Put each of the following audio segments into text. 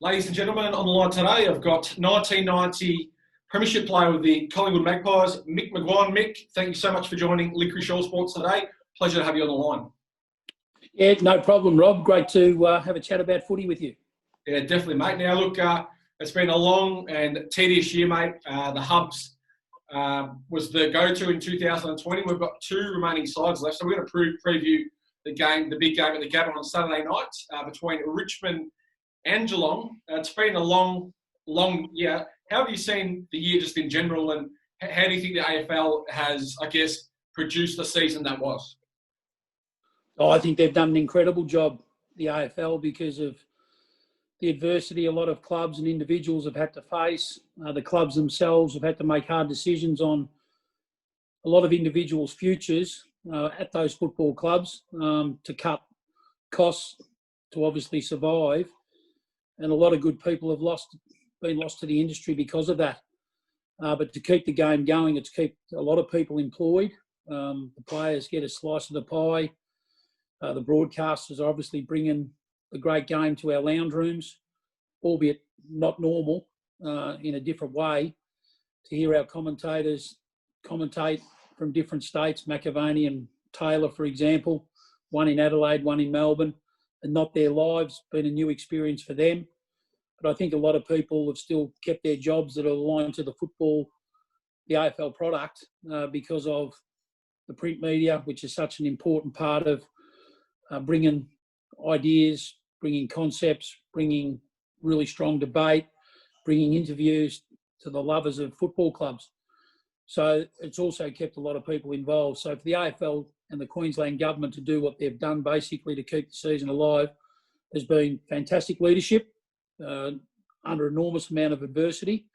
Ladies and gentlemen, on the line today, I've got 1990 premiership player with the Collingwood Magpies, Mick McGuane. Mick, thank you so much for joining Licorice All Sports today. Pleasure to have you on the line. Yeah, no problem, Rob. Great to have a chat about footy with you. Yeah, definitely, mate. Now, look, it's been a long and tedious year, mate. The Hubs was the go-to in 2020. We've got two remaining sides left, so we're going to preview the big game at the Gabba on Saturday night between Richmond and Geelong. It's been a long year. How have you seen the year just in general, and how do you think the AFL has, I guess, produced the season that was? Oh, I think they've done an incredible job, the AFL, because of the adversity a lot of clubs and individuals have had to face. The clubs themselves have had to make hard decisions on a lot of individuals' futures at those football clubs to cut costs to obviously survive. And a lot of good people have been lost to the industry because of that. But to keep the game going, it's keep a lot of people employed. The players get a slice of the pie. The broadcasters are obviously bringing the great game to our lounge rooms, albeit not normal, in a different way, to hear our commentators commentate from different states, McGuane and Taylor, for example, one in Adelaide, one in Melbourne, and not their lives, been a new experience for them. But I think a lot of people have still kept their jobs that are aligned to the football, the AFL product, because of the print media, which is such an important part of bringing ideas, bringing concepts, bringing really strong debate, bringing interviews to the lovers of football clubs. So it's also kept a lot of people involved. So for the AFL and the Queensland government to do what they've done basically to keep the season alive, there's been fantastic leadership under enormous amount of adversity.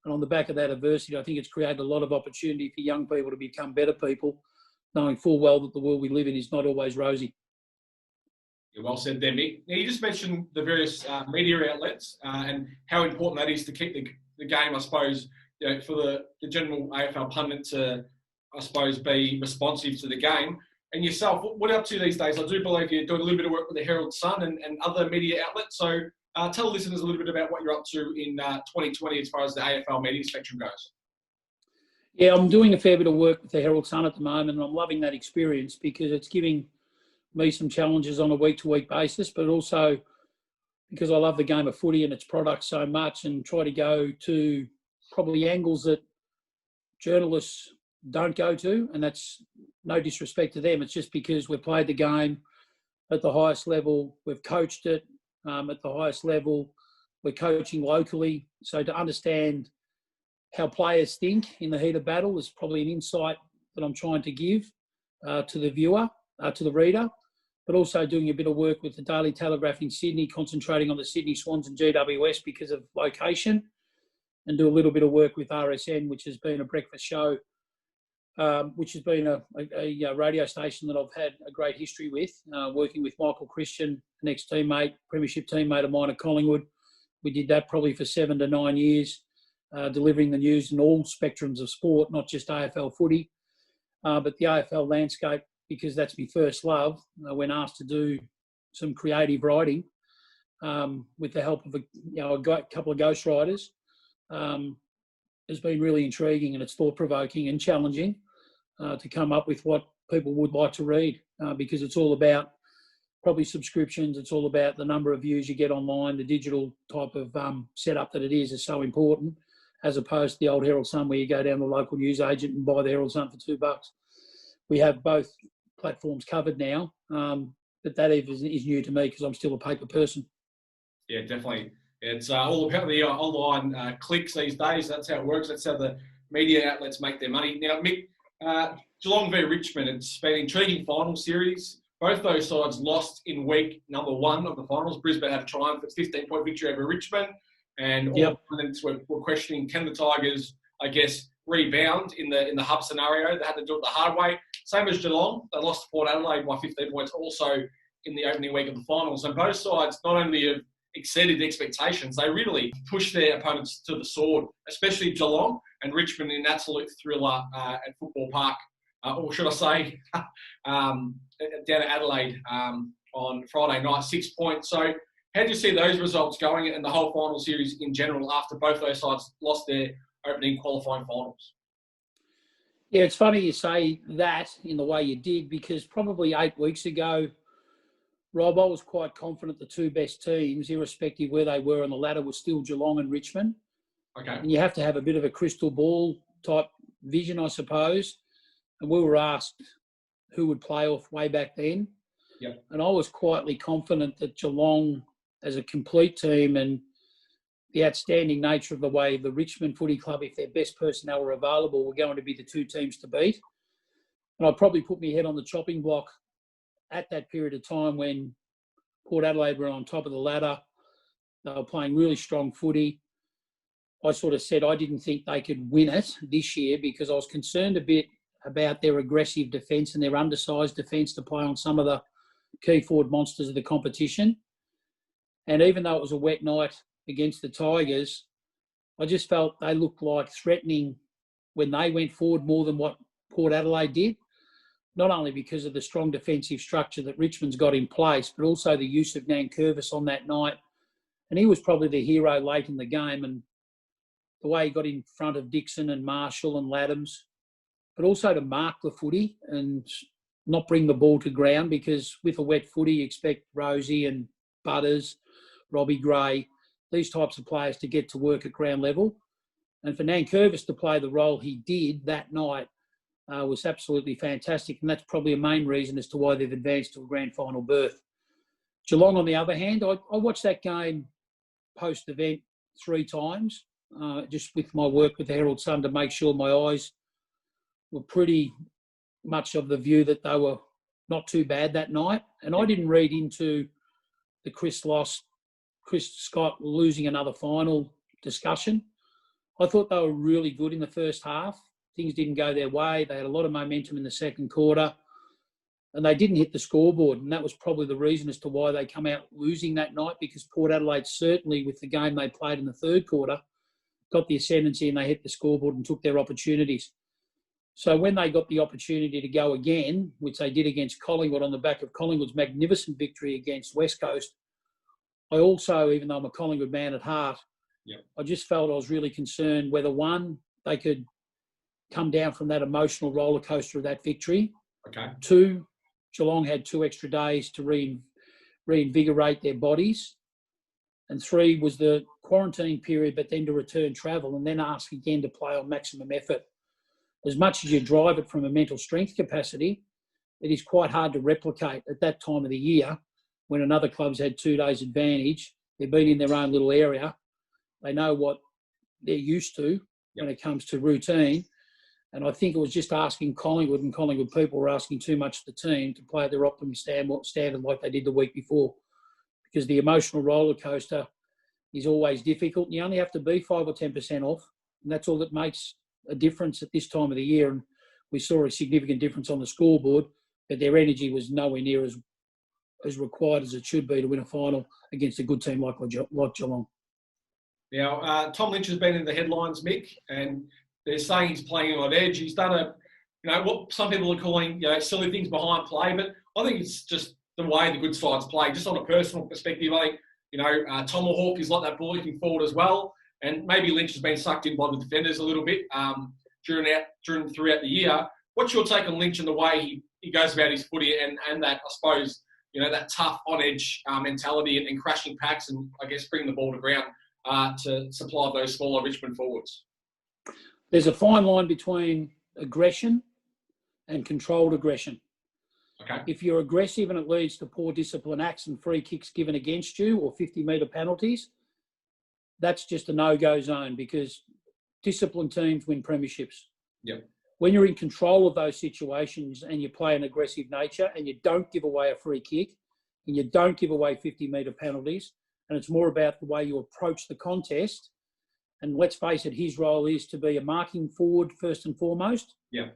And on the back of that adversity, I think it's created a lot of opportunity for young people to become better people, knowing full well that the world we live in is not always rosy. Yeah, well said there, Mick. Now, you just mentioned the various media outlets and how important that is to keep the game, I suppose, for the general AFL pundit to, I suppose, be responsive to the game. And yourself, what are you up to these days? I do believe you're doing a little bit of work with the Herald Sun and other media outlets. So tell the listeners a little bit about what you're up to in 2020 as far as the AFL media spectrum goes. Yeah, I'm doing a fair bit of work with the Herald Sun at the moment, and I'm loving that experience because it's giving me some challenges on a week-to-week basis, but also because I love the game of footy and its products so much and try to go to probably angles that journalists don't go to, and that's no disrespect to them. It's just because we've played the game at the highest level, we've coached it at the highest level, we're coaching locally. So to understand how players think in the heat of battle is probably an insight that I'm trying to give to the viewer, to the reader, but also doing a bit of work with the Daily Telegraph in Sydney, concentrating on the Sydney Swans and GWS because of location, and do a little bit of work with RSN, which has been a breakfast show, which has been a radio station that I've had a great history with, working with Michael Christian, an ex-teammate, premiership teammate of mine at Collingwood. We did that probably for 7 to 9 years, delivering the news in all spectrums of sport, not just AFL footy, but the AFL landscape, because that's my first love. When asked to do some creative writing with the help of a couple of ghostwriters, has been really intriguing, and it's thought-provoking and challenging to come up with what people would like to read, because it's all about probably subscriptions. It's all about the number of views you get online. The digital type of setup that it is so important, as opposed to the old Herald Sun where you go down to the local newsagent and buy the Herald Sun for $2. We have both platforms covered now, but that is new to me because I'm still a paper person. Yeah, definitely. It's all about the online clicks these days. That's how it works. That's how the media outlets make their money. Now, Mick, Geelong v Richmond, it's been an intriguing final series. Both those sides lost in week number 1 of the finals. Brisbane had a triumph, it's 15-point victory over Richmond. And all pundits were questioning, can the Tigers, I guess, rebound in the hub scenario? They had to do it the hard way. Same as Geelong. They lost to Port Adelaide by 15 points also in the opening week of the finals. And both sides not only have exceeded expectations, they really pushed their opponents to the sword, especially Geelong and Richmond in an absolute thriller at Football Park, or should I say, down at Adelaide on Friday night, 6 points. So How do you see those results going and the whole final series in general after both those sides lost their opening qualifying finals? Yeah, it's funny you say that in the way you did, because probably 8 weeks ago, Rob, I was quite confident the two best teams, irrespective where they were on the ladder, was still Geelong and Richmond. Okay. And you have to have a bit of a crystal ball type vision, I suppose. And we were asked who would play off way back then. Yep. And I was quietly confident that Geelong, as a complete team, and the outstanding nature of the way the Richmond Footy Club, if their best personnel were available, were going to be the two teams to beat. And I probably put my head on the chopping block at that period of time when Port Adelaide were on top of the ladder. They were playing really strong footy. I sort of said I didn't think they could win it this year because I was concerned a bit about their aggressive defence and their undersized defence to play on some of the key forward monsters of the competition. And even though it was a wet night against the Tigers, I just felt they looked like threatening when they went forward more than what Port Adelaide did, not only because of the strong defensive structure that Richmond's got in place, but also the use of Nankervis on that night. And he was probably the hero late in the game, and the way he got in front of Dixon and Marshall and Laddams, but also to mark the footy and not bring the ball to ground, because with a wet footy, you expect Rosie and Butters, Robbie Gray, these types of players to get to work at ground level. And for Nankervis to play the role he did that night was absolutely fantastic. And that's probably a main reason as to why they've advanced to a grand final berth. Geelong, on the other hand, I watched that game post-event 3 times, just with my work with the Herald Sun, to make sure my eyes were pretty much of the view that they were not too bad that night. And I didn't read into the Chris Scott losing another final discussion. I thought they were really good in the first half. Things didn't go their way. They had a lot of momentum in the second quarter, and they didn't hit the scoreboard. And that was probably the reason as to why they come out losing that night, because Port Adelaide, certainly with the game they played in the third quarter, got the ascendancy and they hit the scoreboard and took their opportunities. So when they got the opportunity to go again, which they did against Collingwood on the back of Collingwood's magnificent victory against West Coast, I also, even though I'm a Collingwood man at heart, I just felt I was really concerned whether, one, they could come down from that emotional roller coaster of that victory. Okay. 2, Geelong had 2 extra days to reinvigorate their bodies. And 3 was the quarantine period, but then to return travel and then ask again to play on maximum effort. As much as you drive it from a mental strength capacity, it is quite hard to replicate at that time of the year when another club's had 2 days advantage. They've been in their own little area. They know what they're used to when it comes to routine. And I think it was just asking Collingwood, and Collingwood people were asking too much of the team to play at their optimum standard like they did the week before. Because the emotional roller coaster is always difficult. And you only have to be 5 or 10% off. And that's all that makes a difference at this time of the year. And we saw a significant difference on the scoreboard, but their energy was nowhere near as required as it should be to win a final against a good team like Geelong. Now, Tom Lynch has been in the headlines, Mick, and they're saying he's playing on edge. He's done what some people are calling, silly things behind play, but I think it's just the way the good sides play. Just on a personal perspective, I think, Tomahawk is like that ball looking forward as well, and maybe Lynch has been sucked in by the defenders a little bit throughout the year. What's your take on Lynch and the way he goes about his footy and that, I suppose, that tough on-edge mentality and crashing packs and, I guess, bringing the ball to ground to supply those smaller Richmond forwards? There's a fine line between aggression and controlled aggression. Okay. If you're aggressive and it leads to poor discipline acts and free kicks given against you or 50-metre penalties, that's just a no-go zone, because disciplined teams win premierships. Yep. When you're in control of those situations and you play an aggressive nature and you don't give away a free kick and you don't give away 50-metre penalties, and it's more about the way you approach the contest. And let's face it, his role is to be a marking forward first and foremost. Yeah.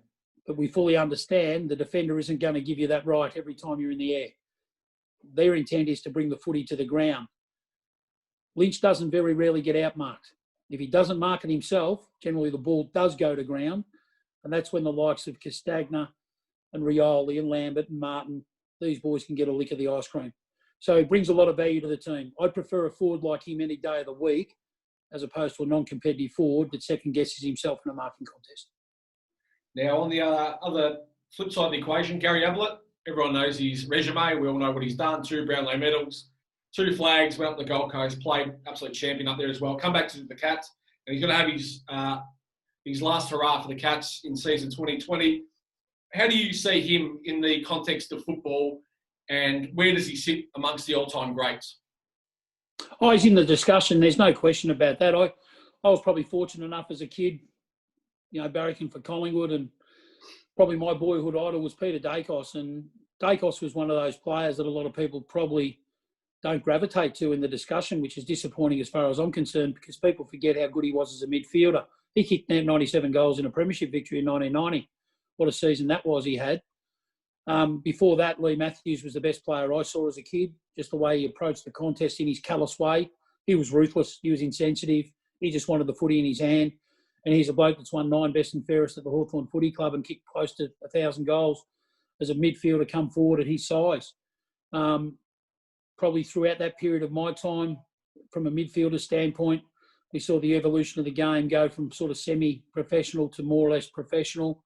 But we fully understand the defender isn't going to give you that right every time you're in the air. Their intent is to bring the footy to the ground. Lynch doesn't very rarely get outmarked. If he doesn't mark it himself, generally the ball does go to ground. And that's when the likes of Castagna and Rioli and Lambert and Martin, these boys can get a lick of the ice cream. So he brings a lot of value to the team. I'd prefer a forward like him any day of the week as opposed to a non-competitive forward that second-guesses himself in a marking contest. Now, on the other flip side of the equation, Gary Ablett, everyone knows his resume. We all know what he's done. 2 Brownlow medals, 2 flags, went up the Gold Coast, played absolute champion up there as well. Come back to the Cats, and he's going to have his last hurrah for the Cats in season 2020. How do you see him in the context of football, and where does he sit amongst the all-time greats? Oh, he's in the discussion. There's no question about that. I was probably fortunate enough as a kid, barracking for Collingwood, and probably my boyhood idol was Peter Dacos. And Dacos was one of those players that a lot of people probably don't gravitate to in the discussion, which is disappointing as far as I'm concerned, because people forget how good he was as a midfielder. He kicked 97 goals in a premiership victory in 1990. What a season that was he had. Before that, Lee Matthews was the best player I saw as a kid, just the way he approached the contest in his callous way. He was ruthless. He was insensitive. He just wanted the footy in his hand. And he's a bloke that's won 9 best and fairest at the Hawthorn Footy Club and kicked close to 1,000 goals as a midfielder come forward at his size. Probably throughout that period of my time, from a midfielder standpoint, we saw the evolution of the game go from sort of semi-professional to more or less professional.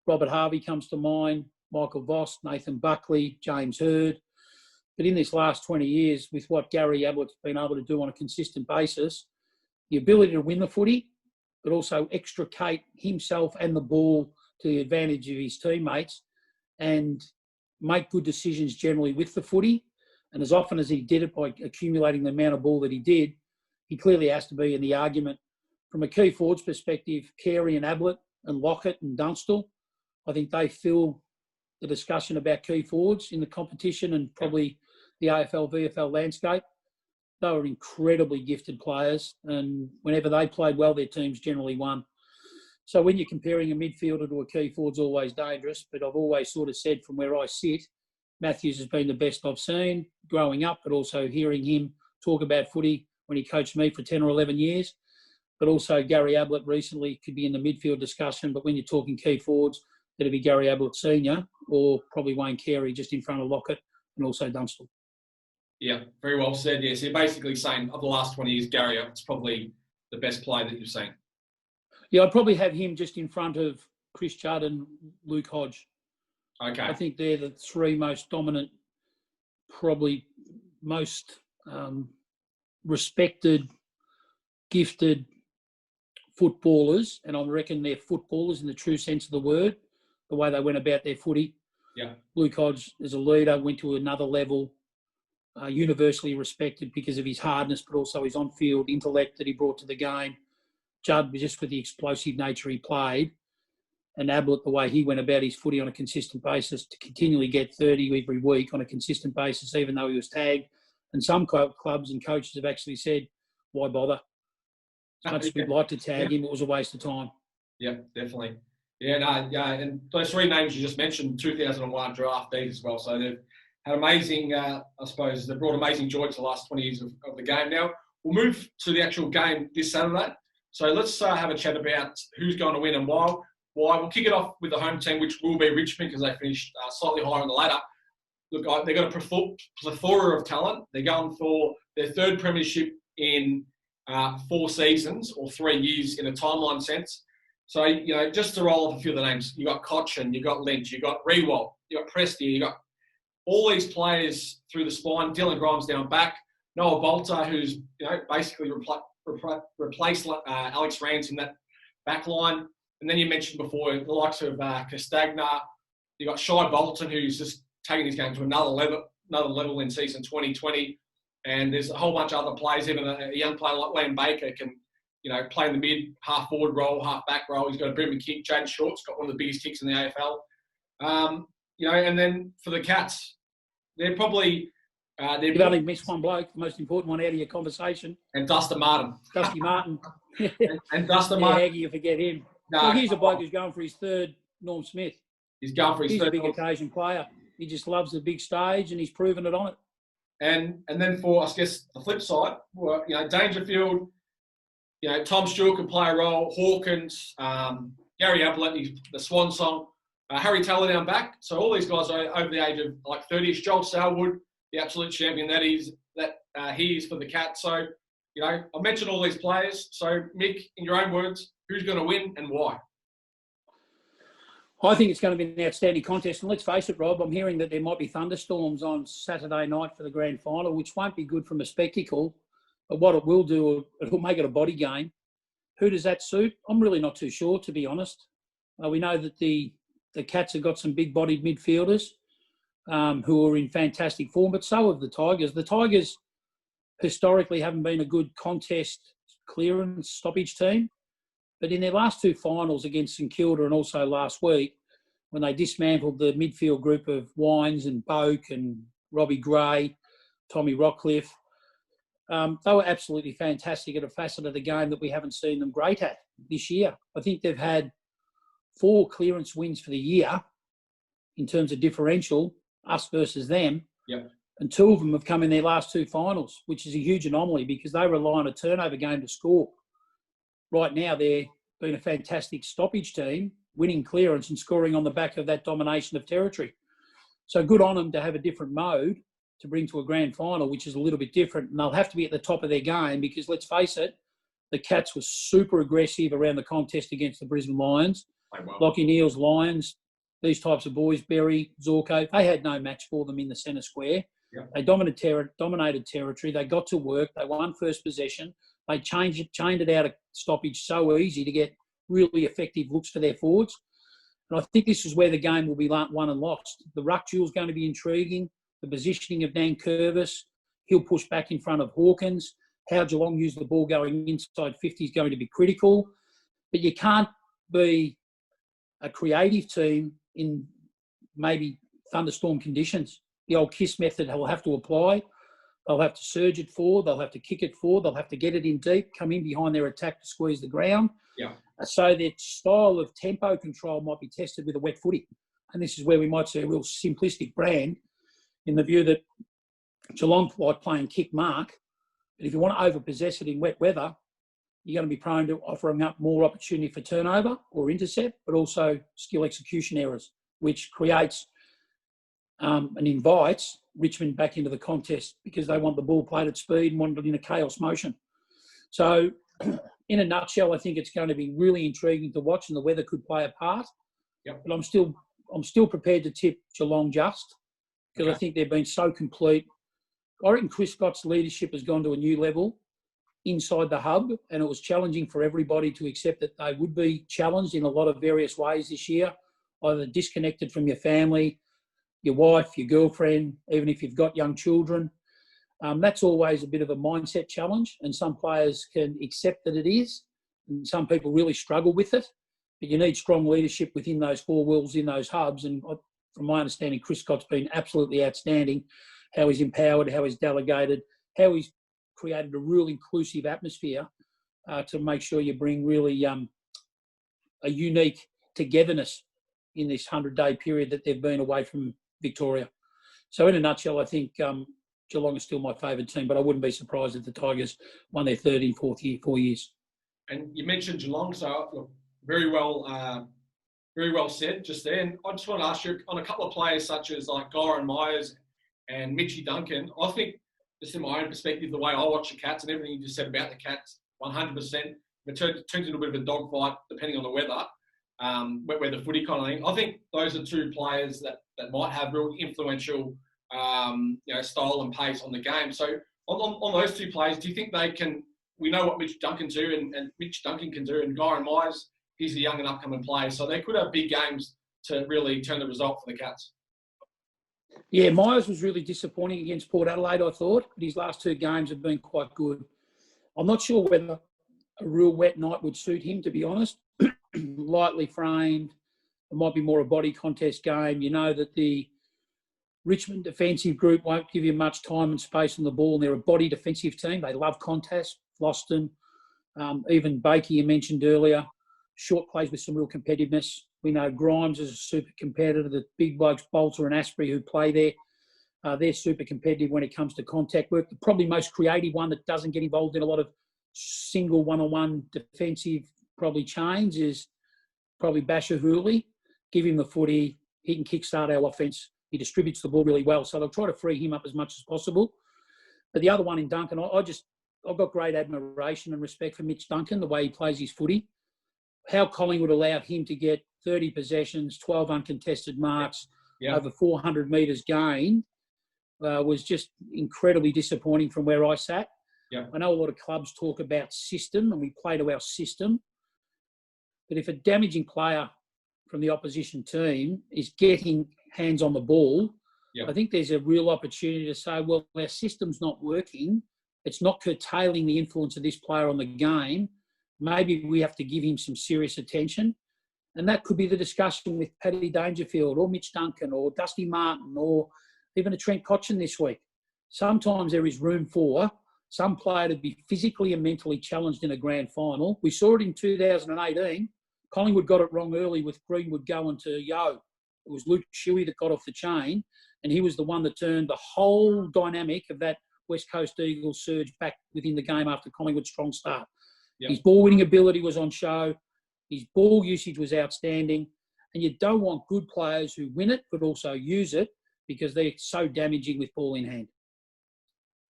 Robert Harvey comes to mind, Michael Voss, Nathan Buckley, James Hird. But in this last 20 years, with what Gary Ablett's been able to do on a consistent basis, the ability to win the footy, but also extricate himself and the ball to the advantage of his teammates and make good decisions generally with the footy. And as often as he did it by accumulating the amount of ball that he did, he clearly has to be in the argument. From a key forwards perspective, Carey and Ablett and Lockett and Dunstall, I think they fill the discussion about key forwards in the competition and probably the AFL, VFL landscape. They were incredibly gifted players, and whenever they played well, their teams generally won. So when you're comparing a midfielder to a key forward's always dangerous, but I've always sort of said from where I sit, Matthews has been the best I've seen growing up, but also hearing him talk about footy when he coached me for 10 or 11 years. But also Gary Ablett recently could be in the midfield discussion, but when you're talking key forwards, it'd be Gary Ablett Senior or probably Wayne Carey just in front of Lockett and also Dunstall. Yeah, very well said. Yeah, so you're basically saying of the last 20 years, Gary Ablett's probably the best player that you've seen. Yeah, I'd probably have him just in front of Chris Judd and Luke Hodge. Okay. I think they're the 3 most dominant, probably most respected, gifted footballers, and I reckon they're footballers in the true sense of the word, the way they went about their footy. Yeah. Luke Hodge, as a leader, went to another level, universally respected because of his hardness, but also his on-field intellect that he brought to the game. Judd, just with the explosive nature he played, and Ablett, the way he went about his footy on a consistent basis to continually get 30 every week on a consistent basis, even though he was tagged. And some clubs and coaches have actually said, why bother? As much as we'd like to tag him, it was a waste of time. Yeah, definitely. And those 3 names you just mentioned, 2001 draftees as well. So they've had amazing, they've brought amazing joy to the last 20 years of the game. Now, we'll move to the actual game this Saturday. So let's have a chat about who's going to win and why. We'll kick it off with the home team, which will be Richmond because they finished slightly higher on the ladder. Look, they've got a plethora of talent. They're going for their 3rd premiership in 4 seasons or 3 years in a timeline sense. So, just to roll off a few of the names, you've got Cochin, you've got Lynch, you've got Rewalt, you've got Prestia, you've got all these players through the spine. Dylan Grimes down back. Noah Bolter, who's basically replaced Alex Rance in that back line. And then you mentioned before the likes of Castagna. You've got Shai Bolton, who's just taking his game to another level in season 2020. And there's a whole bunch of other players. Even a young player like Liam Baker can, play in the mid, half forward role, half back role. He's got a booming kick. Jaden Short's got one of the biggest kicks in the AFL. And then for the Cats, they're probably... You've only missed one bloke, the most important one out of your conversation. And Dustin Martin. Dusty Martin. and Dustin Martin. How can you forget him? No, well, here's a bloke who's going for his 3rd Norm Smith. He's going for his 3rd. He's a big occasion player. He just loves the big stage and he's proven it on it. And then for, I guess, the flip side, Dangerfield, Tom Stewart can play a role, Hawkins, Gary Ablett, the swan song, Harry Taylor down back. So all these guys are over the age of like 30-ish. Joel Salwood, the absolute champion that he is for the Cats. So, you know, I mentioned all these players. So, Mick, in your own words, who's going to win and why? I think it's going to be an outstanding contest. And let's face it, Rob, I'm hearing that there might be thunderstorms on Saturday night for the grand final, which won't be good from a spectacle. But what it will do, it'll make it a body game. Who does that suit? I'm really not too sure, to be honest. We know that the Cats have got some big-bodied midfielders who are in fantastic form, but so have the Tigers. The Tigers historically haven't been a good contest clearance stoppage team. But in their last two finals against St Kilda and also last week, when they dismantled the midfield group of Wines and Boak and Robbie Gray, Tommy Rockcliffe, they were absolutely fantastic at a facet of the game that we haven't seen them great at this year. I think they've had 4 clearance wins for the year in terms of differential, us versus them. Yep. And 2 of them have come in their last 2 finals, which is a huge anomaly because they rely on a turnover game to score. Right now, they're been a fantastic stoppage team, winning clearance and scoring on the back of that domination of territory. So good on them to have a different mode to bring to a grand final, which is a little bit different. And they'll have to be at the top of their game because, let's face it, the Cats were super aggressive around the contest against the Brisbane Lions. Lachie Neale's Lions, these types of boys, Berry, Zorko, they had no match for them in the centre square. Yep. They dominated territory. They got to work. They won first possession. They chained it out of stoppage so easy to get really effective looks for their forwards. And I think this is where the game will be won and lost. The ruck duel is going to be intriguing. The positioning of Dan Curvis, he'll push back in front of Hawkins. How Geelong use the ball going inside 50 is going to be critical. But you can't be a creative team in maybe thunderstorm conditions. The old KISS method will have to apply. They'll have to surge it forward. They'll have to kick it forward. They'll have to get it in deep, come in behind their attack to squeeze the ground. Yeah. So their style of tempo control might be tested with a wet footy. And this is where we might see a real simplistic brand in the view that Geelong like playing kick mark. But if you want to overpossess it in wet weather, you're going to be prone to offering up more opportunity for turnover or intercept, but also skill execution errors, which creates and invites Richmond back into the contest because they want the ball played at speed and want it in a chaos motion. So, in a nutshell, I think it's going to be really intriguing to watch, and the weather could play a part. Yep. But I'm still prepared to tip Geelong just because I think they've been so complete. I reckon Chris Scott's leadership has gone to a new level inside the hub, and it was challenging for everybody to accept that they would be challenged in a lot of various ways this year, either disconnected from your family, your wife, your girlfriend, even if you've got young children. That's always a bit of a mindset challenge, and some players can accept that it is, and some people really struggle with it. But you need strong leadership within those 4 walls in those hubs, and from my understanding, Chris Scott's been absolutely outstanding, how he's empowered, how he's delegated, how he's created a real inclusive atmosphere to make sure you bring really a unique togetherness in this 100-day period that they've been away from Victoria. So in a nutshell, I think Geelong is still my favourite team, but I wouldn't be surprised if the Tigers won their third in 4 years. And you mentioned Geelong, so look, very well said just there. And I just want to ask you on a couple of players such as like Gyron Myers and Mitchy Duncan. I think, just in my own perspective, the way I watch the Cats and everything you just said about the Cats, 100%, it turns into a bit of a dogfight depending on the weather, where the footy kind of thing. I think those are 2 players that might have real influential, style and pace on the game. So on those 2 players, do you think they can? We know what Mitch Duncan do, and Mitch Duncan can do, and Gyron Myers, he's a young and upcoming player, so they could have big games to really turn the result for the Cats. Yeah, Myers was really disappointing against Port Adelaide, I thought, but his last 2 games have been quite good. I'm not sure whether a real wet night would suit him, to be honest. Lightly framed, it might be more a body contest game. You know that the Richmond defensive group won't give you much time and space on the ball, and they're a body defensive team. They love contest. Floston, even Bakey, you mentioned earlier, short plays with some real competitiveness. We know Grimes is a super competitor. The big blokes, Bolter and Asprey, who play there, they're super competitive when it comes to contact work. The probably most creative one that doesn't get involved in a lot of single one-on-one defensive probably chains is probably Basher Hooley. Give him the footy. He can kickstart our offence. He distributes the ball really well. So they'll try to free him up as much as possible. But the other one in Duncan, I've got great admiration and respect for Mitch Duncan, the way he plays his footy. How Collingwood allowed him to get 30 possessions, 12 uncontested marks, over 400 metres gained was just incredibly disappointing from where I sat. Yeah. I know a lot of clubs talk about system and we play to our system. But if a damaging player from the opposition team is getting hands on the ball, I think there's a real opportunity to say, well, our system's not working. It's not curtailing the influence of this player on the game. Maybe we have to give him some serious attention. And that could be the discussion with Paddy Dangerfield or Mitch Duncan or Dusty Martin or even a Trent Cotchin this week. Sometimes there is room for some player to be physically and mentally challenged in a grand final. We saw it in 2018. Collingwood got it wrong early with Greenwood going to Yo. It was Luke Shuey that got off the chain, and he was the one that turned the whole dynamic of that West Coast Eagles surge back within the game after Collingwood's strong start. Yep. His ball-winning ability was on show. His ball usage was outstanding. And you don't want good players who win it but also use it because they're so damaging with ball in hand.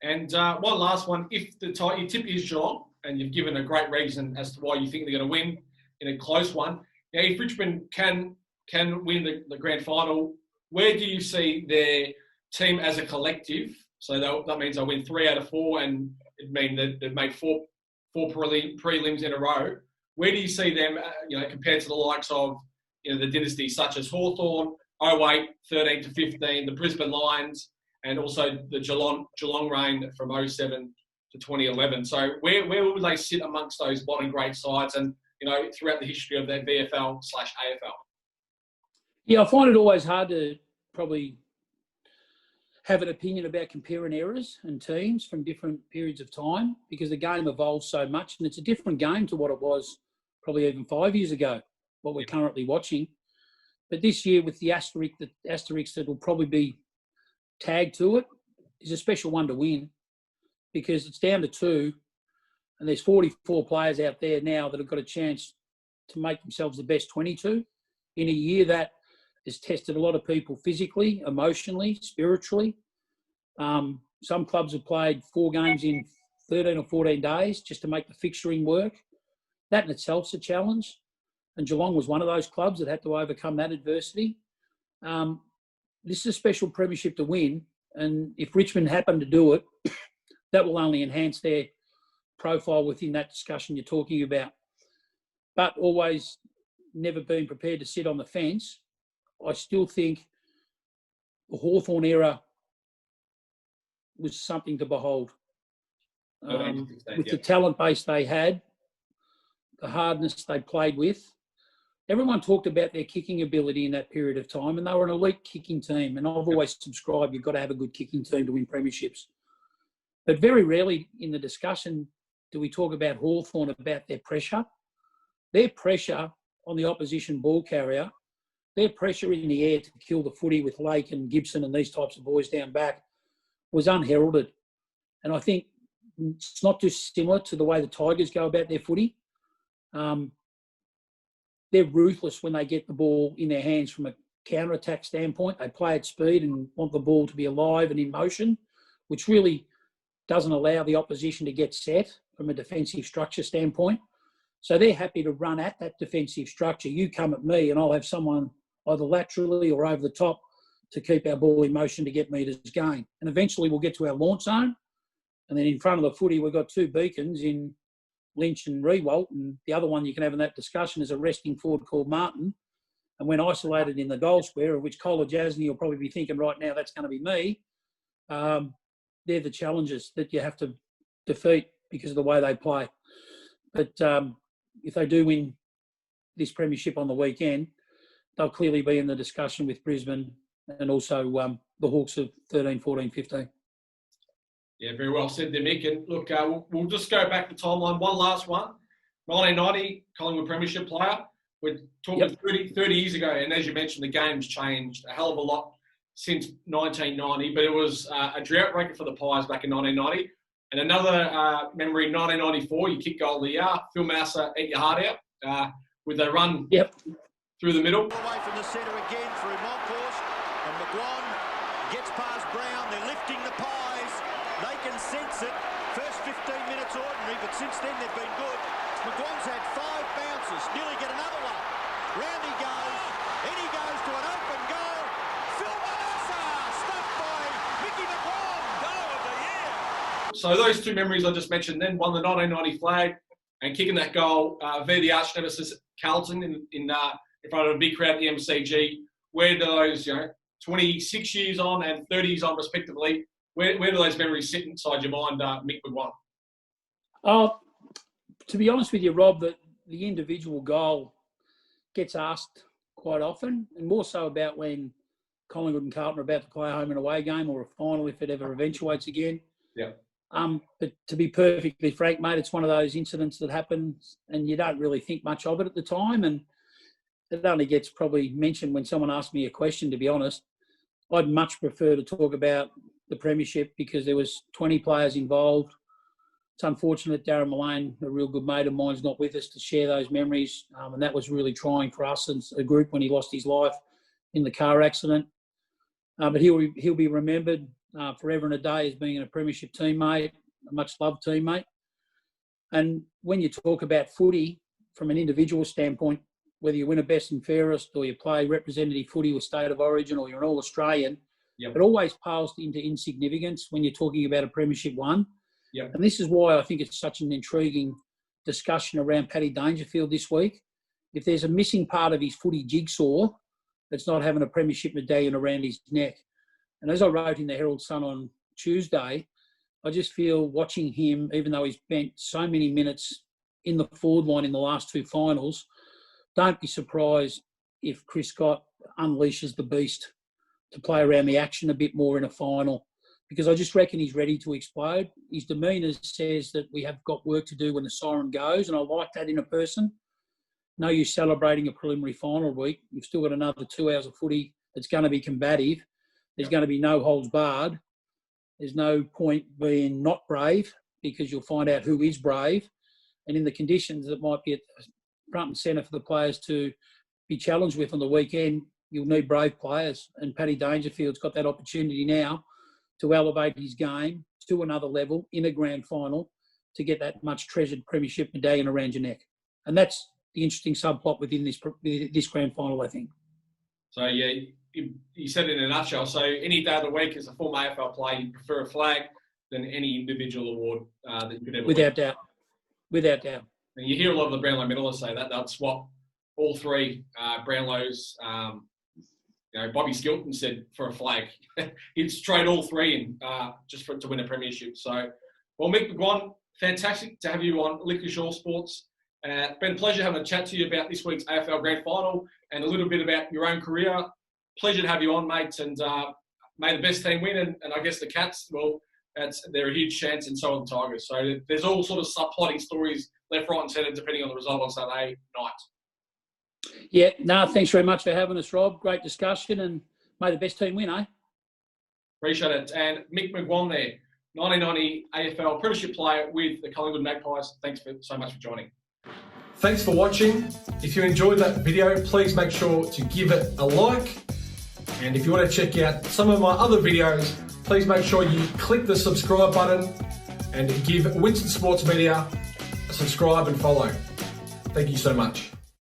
And one last one. If your tip is Geelong, and you've given a great reason as to why you think they're going to win in a close one, now if Richmond can win the grand final, where do you see their team as a collective? So that means they'll win 3 out of 4, and it means that they've made four prelims in a row. Where do you see them, compared to the likes of the dynasties such as Hawthorn, 08, 13 to 15, the Brisbane Lions, and also the Geelong reign from 07 to 2011. So where would they sit amongst those modern great sides and, throughout the history of that VFL/AFL? Yeah, I find it always hard to probably have an opinion about comparing eras and teams from different periods of time because the game evolves so much and it's a different game to what it was probably even 5 years ago, what we're currently watching. But this year with the asterisk that will probably be tagged to it is a special one to win because it's down to 2 and there's 44 players out there now that have got a chance to make themselves the best 22 in a year that has tested a lot of people physically, emotionally, spiritually. Some clubs have played 4 games in 13 or 14 days just to make the fixturing work. That in itself is a challenge. And Geelong was one of those clubs that had to overcome that adversity. This is a special premiership to win. And if Richmond happen to do it, that will only enhance their profile within that discussion you're talking about. But always never been prepared to sit on the fence. I still think the Hawthorn era was something to behold. With the talent base they had, the hardness they played with. Everyone talked about their kicking ability in that period of time, and they were an elite kicking team. And I've always subscribed, you've got to have a good kicking team to win premierships. But very rarely in the discussion do we talk about Hawthorn, about their pressure. Their pressure on the opposition ball carrier, their pressure in the air to kill the footy with Lake and Gibson and these types of boys down back was unheralded. And I think it's not dissimilar to the way the Tigers go about their footy. They're ruthless when they get the ball in their hands from a counter-attack standpoint. They play at speed and want the ball to be alive and in motion, which really doesn't allow the opposition to get set from a defensive structure standpoint. So they're happy to run at that defensive structure. You come at me and I'll have someone either laterally or over the top to keep our ball in motion to get metres gain. And eventually we'll get to our launch zone. And then in front of the footy, we've got 2 beacons in Lynch and Rewalt. And the other one you can have in that discussion is a resting forward called Martin. And when isolated in the goal square, of which Cola Jasny will probably be thinking right now, that's going to be me, they're the challenges that you have to defeat because of the way they play. But if they do win this premiership on the weekend, they'll clearly be in the discussion with Brisbane and also the Hawks of 13, 14, 15. Yeah, very well said there, Mick. And look, we'll just go back the timeline. One last one. 1990, Collingwood premiership player. We're talking 30 years ago, and as you mentioned, the game's changed a hell of a lot since 1990, but it was a drought breaker for the Pies back in 1990. And another memory, 1994, you kick goal of the year. Phil Mouser ate your heart out with a run through the middle. Away from the centre again through Moncourse, and McGuane sense it. First 15 minutes ordinary, but since then they've been good. McGuane's had 5 bounces, nearly get another one. Round he goes, in he goes to an open goal. Phil Manassa, stuffed by Mickey McGuane, goal of the year. So those two memories I just mentioned then, won the 1990 flag and kicking that goal via the arch nemesis Carlton in front of a big crowd at the MCG. Where do those, 26 years on and 30 years on respectively, where do those memories sit inside your mind, Mick McGuane? Oh, to be honest with you, Rob, that the individual goal gets asked quite often, and more so about when Collingwood and Carlton are about to play a home and away game or a final if it ever eventuates again. Yeah. But to be perfectly frank, mate, it's one of those incidents that happens and you don't really think much of it at the time, and it only gets probably mentioned when someone asks me a question, to be honest. I'd much prefer to talk about the premiership because there was 20 players involved. It's unfortunate Darren Mullane, a real good mate of mine, is not with us to share those memories, and that was really trying for us as a group when he lost his life in the car accident. But he'll be remembered forever and a day as being a premiership teammate, a much-loved teammate. And when you talk about footy from an individual standpoint, whether you win a best and fairest or you play representative footy with state of origin or you're an All-Australian, it always pales into insignificance when you're talking about a premiership won. Yep. And this is why I think it's such an intriguing discussion around Paddy Dangerfield this week. If there's a missing part of his footy jigsaw, it's not having a premiership medallion around his neck. And as I wrote in the Herald Sun on Tuesday, I just feel watching him, even though he's spent so many minutes in the forward line in the last 2 finals, don't be surprised if Chris Scott unleashes the beast to play around the action a bit more in a final, because I just reckon he's ready to explode. His demeanour says that we have got work to do when the siren goes, and I like that in a person. No use celebrating a preliminary final week. You've still got another 2 hours of footy that's going to be combative. There's going to be no holds barred. There's no point being not brave because you'll find out who is brave. And in the conditions that might be at front and centre for the players to be challenged with on the weekend, you'll need brave players. And Paddy Dangerfield's got that opportunity now to elevate his game to another level in a grand final to get that much treasured premiership medallion around your neck. And that's the interesting subplot within this grand final, I think. So, yeah, you said it in a nutshell. So any day of the week as a former AFL player, you prefer a flag than any individual award that you could ever Without win. doubt. Without doubt. And you hear a lot of the Brownlow medalists say that. That's what all 3 Brownlows, Bobby Skilton said for a flag. He'd trade all 3 in just to win a premiership. So, well, Mick McGuane, fantastic to have you on Licorice All Sports. Been a pleasure having a chat to you about this week's AFL Grand Final and a little bit about your own career. Pleasure to have you on, mate, and may the best team win. And I guess the Cats, well, they're a huge chance, and so are the Tigers. So there's all sort of subplotting stories left, right and centre depending on the result on Saturday night. Yeah, no, thanks very much for having us, Rob. Great discussion, and may the best team win, eh? Appreciate it. And Mick McGuane there, 1990 AFL Premiership player with the Collingwood Magpies. Thanks so much for joining. Thanks for watching. If you enjoyed that video, please make sure to give it a like. And if you want to check out some of my other videos, please make sure you click the subscribe button and give Winston Sports Media a subscribe and follow. Thank you so much.